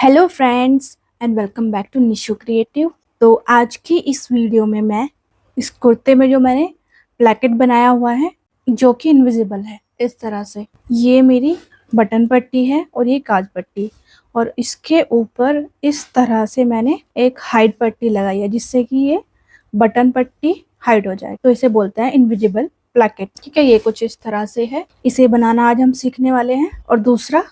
Hello friends and welcome back to Nishu Creative. तो आज की इस वीडियो में मैं इस कुर्ते में जो मैंने प्लेकेट बनाया हुआ है जो कि इनविजिबल है इस तरह से, ये मेरी बटन पट्टी है और ये काज पट्टी, और इसके ऊपर इस तरह से मैंने एक हाइड पट्टी लगाई है जिससे कि ये बटन पट्टी हाइड हो जाए। तो इसे बोलते हैं इनविजिबल प्लेकेट। ठीक है, ये कुछ इस तरह से है। इसे बनाना आज हम सीखने वाले हैं। और दूसरा,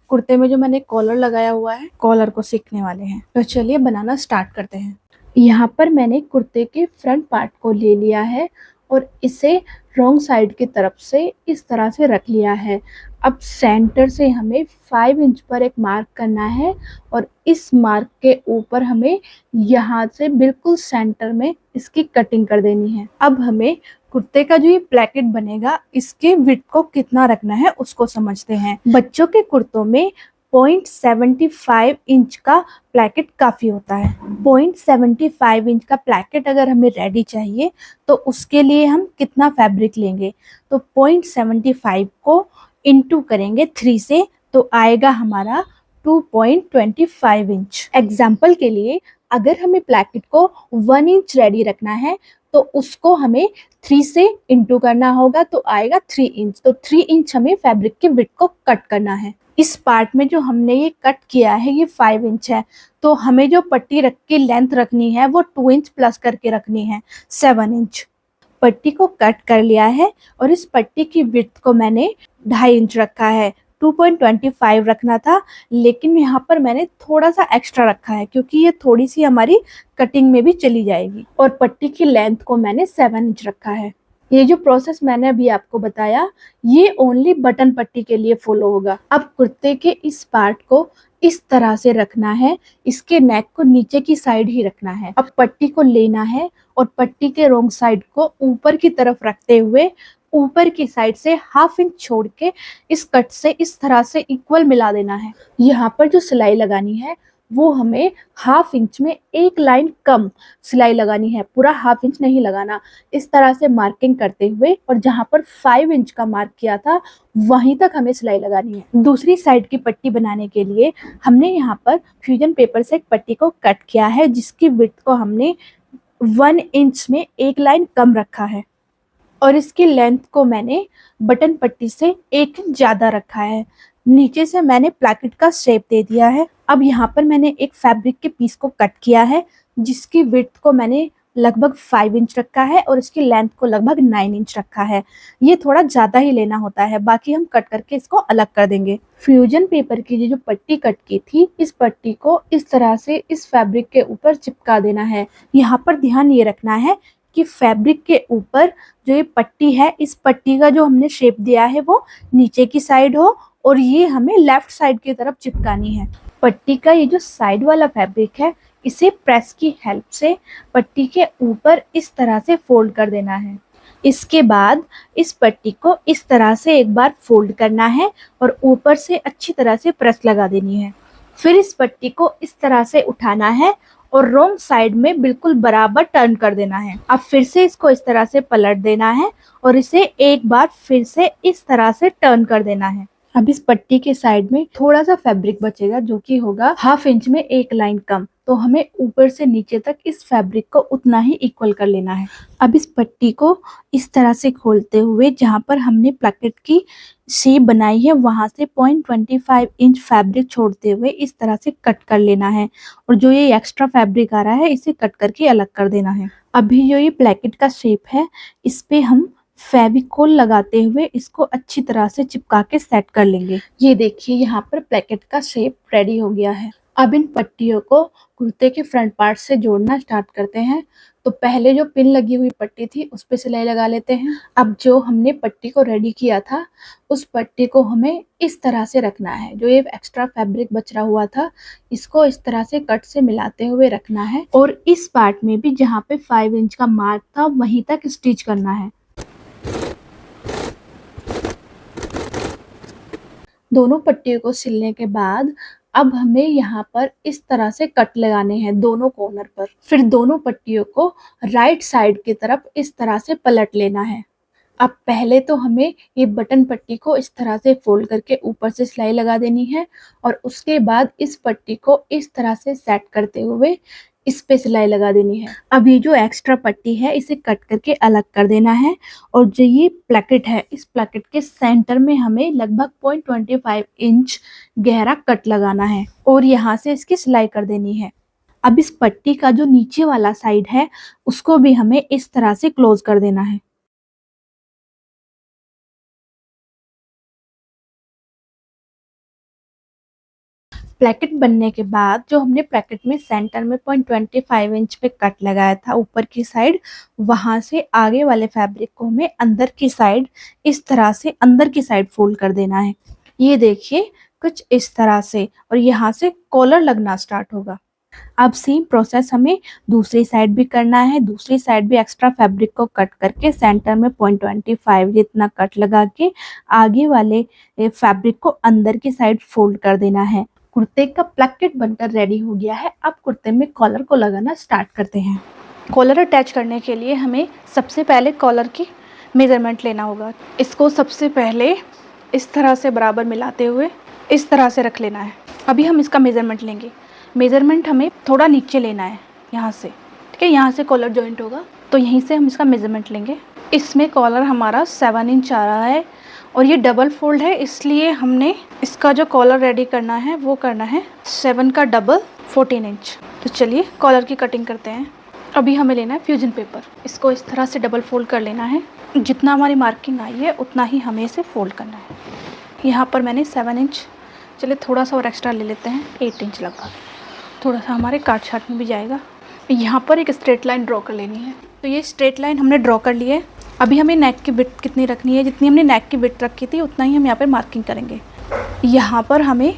कुर्ते में जो मैंने कॉलर लगाया हुआ है, कॉलर को सीखने वाले हैं। तो चलिए बनाना स्टार्ट करते हैं। यहाँ पर मैंने कुर्ते के फ्रंट पार्ट को ले लिया है और इसे रॉन्ग साइड की तरफ से इस तरह से रख लिया है। अब सेंटर से हमें 5 इंच पर एक मार्क करना है और इस मार्क के ऊपर हमें यहाँ से बिल्कुल सेंटर में इसकी कटिंग कर देनी है। अब हमें कुर्ते का जो ये प्लेकेट बनेगा इसके विड्थ को कितना रखना है उसको समझते हैं। बच्चों के कुर्तों में 0.75 इंच का प्लेकेट काफी होता है। 0.75 इंच का प्लेकेट अगर हमें रेडी चाहिए तो उसके लिए हम कितना फैब्रिक लेंगे, तो 0.75 को इंटू करेंगे 3 से, तो आएगा हमारा 2.25 इंच। एग्जाम्पल के लिए अगर हमें प्लेकेट को 1 इंच रेडी रखना है तो उसको हमें 3 से इंटू करना होगा, तो आएगा 3 इंच। तो 3 इंच हमें फैब्रिक के विड्थ को कट करना है। इस पार्ट में जो हमने ये कट किया है ये 5 इंच है, तो हमें जो पट्टी रख के लेंथ रखनी है वो 2 इंच प्लस करके रखनी है, 7 इंच। पट्टी को कट कर लिया है और इस पट्टी की विड्थ को मैंने 2.5 इंच रखा है। 2.25 रखना था, लेकिन यहाँ पर मैंने थोड़ा सा एक्स्ट्रा रखा है क्योंकि ये थोड़ी सी हमारी कटिंग में भी चली जाएगी। और पट्टी की लेंथ को मैंने 7 इंच रखा है। ये जो प्रोसेस मैंने अभी आपको बताया ये ओनली बटन पट्टी के लिए फॉलो होगा। अब कुर्ते के इस पार्ट को इस तरह से रखना है, इसके नेक को नीचे की साइड ही रखना है। अब पट्टी को लेना है और पट्टी के रॉन्ग साइड को ऊपर की तरफ रखते हुए ऊपर की साइड से 1/2 इंच छोड़ के इस कट से इस तरह से इक्वल मिला देना है। यहाँ पर जो सिलाई लगानी है वो हमें 1/2 इंच में एक लाइन कम सिलाई लगानी है, पूरा 1/2 इंच नहीं लगाना। इस तरह से मार्किंग करते हुए और जहाँ पर 5 इंच का मार्क किया था वहीं तक हमें सिलाई लगानी है। दूसरी साइड की पट्टी बनाने के लिए हमने यहाँ पर फ्यूजन पेपर से एक पट्टी को कट किया है जिसकी विड्थ को हमने 1 इंच में एक लाइन कम रखा है और इसकी लेंथ को मैंने बटन पट्टी से 1 इंच ज्यादा रखा है। नीचे से मैंने प्लेकेट का शेप दे दिया है। अब यहाँ पर मैंने एक फैब्रिक के पीस को कट किया है जिसकी विड्थ को मैंने लगभग 5 इंच रखा है और इसकी लेंथ को लगभग 9 इंच रखा है। ये थोड़ा ज्यादा ही लेना होता है, बाकी हम कट करके इसको अलग कर देंगे। फ्यूजन पेपर की जो पट्टी कट की थी इस पट्टी को इस तरह से इस फैब्रिक के ऊपर चिपका देना है। यहाँ पर ध्यान ये रखना है कि फैब्रिक के ऊपर जो ये पट्टी है इस पट्टी का जो हमने शेप दिया है वो नीचे की साइड हो और ये हमें लेफ्ट साइड की तरफ चिपकानी है। पट्टी का ये जो साइड वाला फैब्रिक है इसे प्रेस की हेल्प से पट्टी के ऊपर इस तरह से फोल्ड कर देना है। इसके बाद इस पट्टी को इस तरह से एक बार फोल्ड करना है और ऊपर से अच्छी तरह से प्रेस लगा देनी है। फिर इस पट्टी को इस तरह से उठाना है और रॉन्ग साइड में बिल्कुल बराबर टर्न कर देना है। अब फिर से इसको इस तरह से पलट देना है और इसे एक बार फिर से इस तरह से टर्न कर देना है। अब इस पट्टी के साइड में थोड़ा सा फैब्रिक बचेगा जो कि होगा 1/2 इंच में एक लाइन कम, तो हमें ऊपर से नीचे तक इस फैब्रिक को उतना ही इक्वल कर लेना है। अब इस पट्टी को इस तरह से खोलते हुए जहां पर हमने प्लेकेट की शेप बनाई है वहां से 0.25 इंच फैब्रिक छोड़ते हुए इस तरह से कट कर लेना है और जो ये एक्स्ट्रा फैब्रिक आ रहा है इसे कट करके अलग कर देना है। अभी जो ये प्लेकेट का शेप है इस पे हम फेविकोल लगाते हुए इसको अच्छी तरह से चिपका के सेट कर लेंगे। ये देखिए यहाँ पर प्लेकेट का शेप रेडी हो गया है। अब इन पट्टियों को कुर्ते के फ्रंट पार्ट से जोड़ना स्टार्ट करते हैं। तो पहले जो पिन लगी हुई पट्टी थी उस पे सिलाई लगा लेते हैं। अब जो हमने पट्टी को रेडी किया था उस पट्टी को हमें इस तरह से रखना है। जो ये एक्स्ट्रा फैब्रिक बच रहा हुआ था इसको इस तरह से कट से मिलाते हुए रखना है और इस पार्ट में भी जहाँ पे 5 इंच का मार्क था वहीं तक स्टिच करना है। दोनों पट्टियों को सिलने के बाद अब हमें यहाँ पर इस तरह से कट लगाने हैं दोनों कॉर्नर पर। फिर दोनों पट्टियों को राइट साइड की तरफ इस तरह से पलट लेना है। अब पहले तो हमें ये बटन पट्टी को इस तरह से फोल्ड करके ऊपर से सिलाई लगा देनी है और उसके बाद इस पट्टी को इस तरह से सेट करते हुए इस पे सिलाई लगा देनी है। अब ये जो एक्स्ट्रा पट्टी है इसे कट करके अलग कर देना है और जो ये प्लेकेट है इस प्लेकेट के सेंटर में हमें लगभग 0.25 इंच गहरा कट लगाना है और यहाँ से इसकी सिलाई कर देनी है। अब इस पट्टी का जो नीचे वाला साइड है उसको भी हमें इस तरह से क्लोज कर देना है। प्लेकेट बनने के बाद जो हमने प्लेकेट में सेंटर में 0.25 इंच पे कट लगाया था ऊपर की साइड, वहां से आगे वाले फैब्रिक को हमें अंदर की साइड इस तरह से अंदर की साइड फोल्ड कर देना है। ये देखिए कुछ इस तरह से और यहाँ से कॉलर लगना स्टार्ट होगा। अब सेम प्रोसेस हमें दूसरी साइड भी करना है। दूसरी साइड भी एक्स्ट्रा फैब्रिक को कट करके सेंटर में 0.25 जितना कट लगा के आगे वाले फैब्रिक को अंदर की साइड फोल्ड कर देना है। कुर्ते का प्लेकेट बनकर रेडी हो गया है। अब कुर्ते में कॉलर को लगाना स्टार्ट करते हैं। कॉलर अटैच करने के लिए हमें सबसे पहले कॉलर की मेजरमेंट लेना होगा। इसको सबसे पहले इस तरह से बराबर मिलाते हुए इस तरह से रख लेना है। अभी हम इसका मेजरमेंट लेंगे। मेजरमेंट हमें थोड़ा नीचे लेना है यहाँ से, ठीक है। यहाँ से कॉलर जॉइंट होगा तो यहीं से हम इसका मेजरमेंट लेंगे। इसमें कॉलर हमारा 7 इंच आ रहा है और ये डबल फोल्ड है, इसलिए हमने इसका जो कॉलर रेडी करना है वो करना है 7 का डबल 14 इंच। तो चलिए कॉलर की कटिंग करते हैं। अभी हमें लेना है फ्यूजन पेपर। इसको इस तरह से डबल फोल्ड कर लेना है। जितना हमारी मार्किंग आई है उतना ही हमें इसे फोल्ड करना है। यहाँ पर मैंने 7 इंच, चलिए थोड़ा सा और एक्स्ट्रा ले लेते हैं, 8 इंच लगभग, थोड़ा सा हमारे काट छाट में भी जाएगा। यहाँ पर एक स्ट्रेट लाइन ड्रॉ कर लेनी है। तो ये स्ट्रेट लाइन हमने ड्रॉ कर ली है। अभी हमें नेक की विड्थ कितनी रखनी है, जितनी हमने नेक की विड्थ रखी थी उतना ही हम यहाँ पर मार्किंग करेंगे। यहाँ पर हमें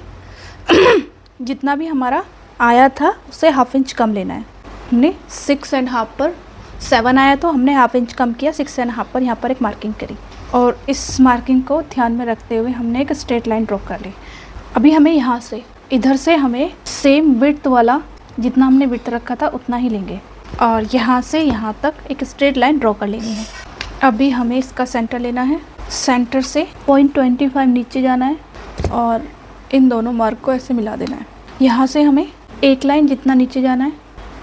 जितना भी हमारा आया था उससे हाफ इंच कम लेना है। हमने 6.5 पर 7 आया तो हमने हाफ इंच कम किया, 6.5 पर यहाँ पर एक मार्किंग करी और इस मार्किंग को ध्यान में रखते हुए हमने एक स्ट्रेट लाइन ड्रॉ कर ली। अभी हमें यहाँ से इधर से हमें सेम विड्थ वाला जितना हमने विड्थ रखा था उतना ही लेंगे और यहाँ से यहाँ तक एक स्ट्रेट लाइन ड्रॉ कर लेनी है। अभी हमें इसका सेंटर लेना है। सेंटर से 0.25 नीचे जाना है और इन दोनों मार्क को ऐसे मिला देना है। यहाँ से हमें एक लाइन जितना नीचे जाना है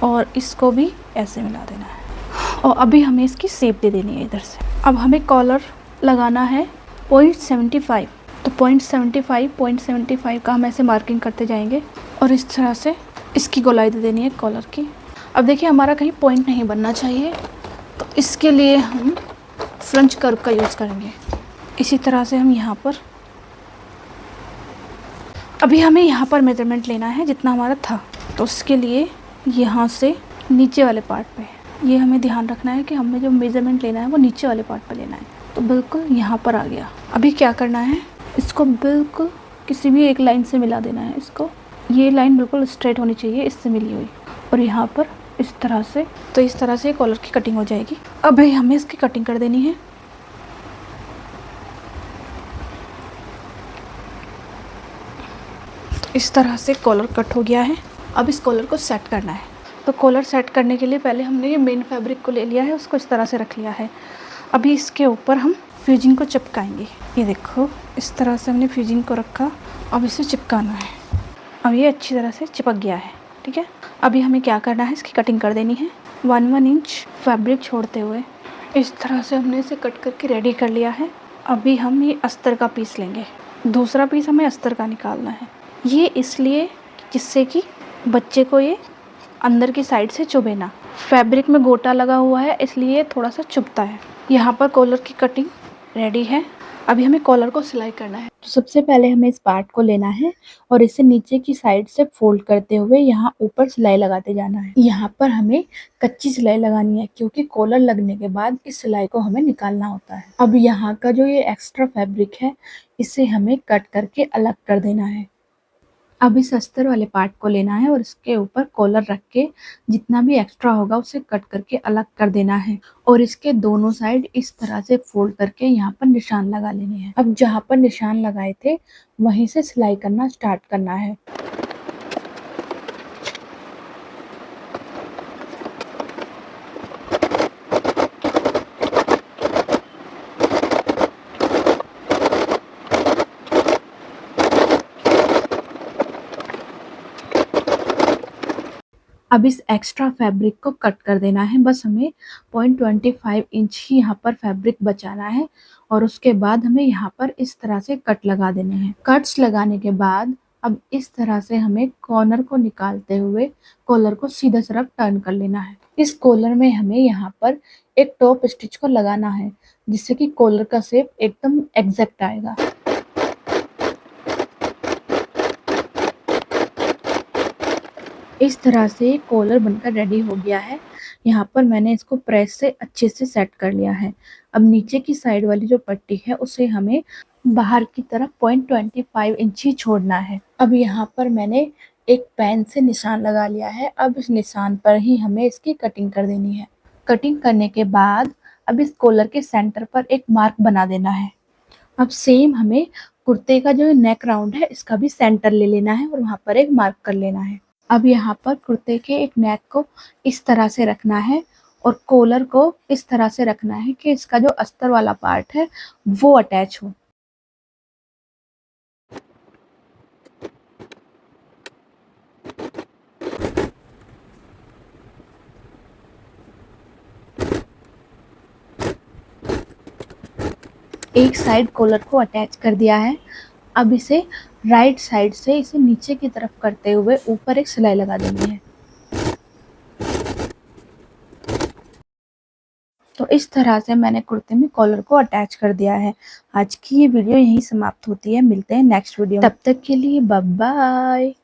और इसको भी ऐसे मिला देना है और अभी हमें इसकी शेप दे देनी है इधर से। अब हमें कॉलर लगाना है 0.75, तो 0.75 का हम ऐसे मार्किंग करते जाएंगे और इस तरह से इसकी गोलाई दे देनी है कॉलर की। अब देखिए हमारा कहीं पॉइंट नहीं बनना चाहिए, तो इसके लिए हम फ्रेंच कर्व का यूज़ करेंगे। इसी तरह से हम यहाँ पर, अभी हमें यहाँ पर मेजरमेंट लेना है जितना हमारा था, तो उसके लिए यहाँ से नीचे वाले पार्ट पे ये हमें ध्यान रखना है कि हमें जो मेजरमेंट लेना है वो नीचे वाले पार्ट पे लेना है। तो बिल्कुल यहाँ पर आ गया। अभी क्या करना है, इसको बिल्कुल किसी भी एक लाइन से मिला देना है। इसको, ये लाइन बिल्कुल स्ट्रेट होनी चाहिए इससे मिली हुई और यहाँ पर इस तरह से। तो इस तरह से कॉलर की कटिंग हो जाएगी। अभी हमें इसकी कटिंग कर देनी है। इस तरह से कॉलर कट हो गया है। अब इस कॉलर को सेट करना है। तो कॉलर सेट करने के लिए पहले हमने ये मेन फैब्रिक को ले लिया है, उसको इस तरह से रख लिया है। अभी इसके ऊपर हम फ्यूजिंग को चिपकाएंगे। ये देखो इस तरह से हमने फ्यूजिंग को रखा। अब इसे चिपकाना है। अब ये अच्छी तरह से चिपक गया है, ठीक है। अभी हमें क्या करना है, इसकी कटिंग कर देनी है। 1 इंच फैब्रिक छोड़ते हुए इस तरह से हमने इसे कट करके रेडी कर लिया है। अभी हम ये अस्तर का पीस लेंगे। दूसरा पीस हमें अस्तर का निकालना है। ये इसलिए जिससे कि बच्चे को ये अंदर की साइड से चुभे ना। फैब्रिक में गोटा लगा हुआ है इसलिए थोड़ा सा चुभता है। यहाँ पर कॉलर की कटिंग रेडी है। अभी हमें कॉलर को सिलाई करना है। तो सबसे पहले हमें इस पार्ट को लेना है और इसे नीचे की साइड से फोल्ड करते हुए यहाँ ऊपर सिलाई लगाते जाना है। यहाँ पर हमें कच्ची सिलाई लगानी है क्योंकि कॉलर लगने के बाद इस सिलाई को हमें निकालना होता है। अब यहाँ का जो ये एक्स्ट्रा फैब्रिक है इसे हमें कट करके अलग कर देना है। अब इस अस्तर वाले पार्ट को लेना है और इसके ऊपर कॉलर रख के जितना भी एक्स्ट्रा होगा उसे कट करके अलग कर देना है और इसके दोनों साइड इस तरह से फोल्ड करके यहाँ पर निशान लगा लेने हैं। अब जहाँ पर निशान लगाए थे वहीं से सिलाई करना स्टार्ट करना है। अब इस एक्स्ट्रा फैब्रिक को कट कर देना है। बस हमें 0.25 इंच ही यहाँ पर फैब्रिक बचाना है और उसके बाद हमें यहाँ पर इस तरह से कट लगा देने हैं। कट्स लगाने के बाद अब इस तरह से हमें कॉर्नर को निकालते हुए कॉलर को सीधा तरफ टर्न कर लेना है। इस कॉलर में हमें यहाँ पर एक टॉप स्टिच को लगाना है, जिससे कि कॉलर का शेप एकदम एग्जैक्ट आएगा। इस तरह से कॉलर बनकर रेडी हो गया है। यहाँ पर मैंने इसको प्रेस से अच्छे से सेट कर लिया है। अब नीचे की साइड वाली जो पट्टी है उसे हमें बाहर की तरफ 0.25 इंच ही छोड़ना है। अब यहाँ पर मैंने एक पेन से निशान लगा लिया है। अब इस निशान पर ही हमें इसकी कटिंग कर देनी है। कटिंग करने के बाद अब इस कॉलर के सेंटर पर एक मार्क बना देना है। अब सेम हमें कुर्ते का जो नेक राउंड है इसका भी सेंटर ले लेना है और वहां पर एक मार्क कर लेना है। अब यहाँ पर कुर्ते के एक नेक को इस तरह से रखना है और कॉलर को इस तरह से रखना है कि इसका जो अस्तर वाला पार्ट है वो अटैच हो। एक साइड कॉलर को अटैच कर दिया है। अब इसे राइट साइड से इसे नीचे की तरफ करते हुए ऊपर एक सिलाई लगा देनी है। तो इस तरह से मैंने कुर्ते में कॉलर को अटैच कर दिया है। आज की ये वीडियो यहीं समाप्त होती है। मिलते हैं नेक्स्ट वीडियो में। तब तक के लिए बाय बाय।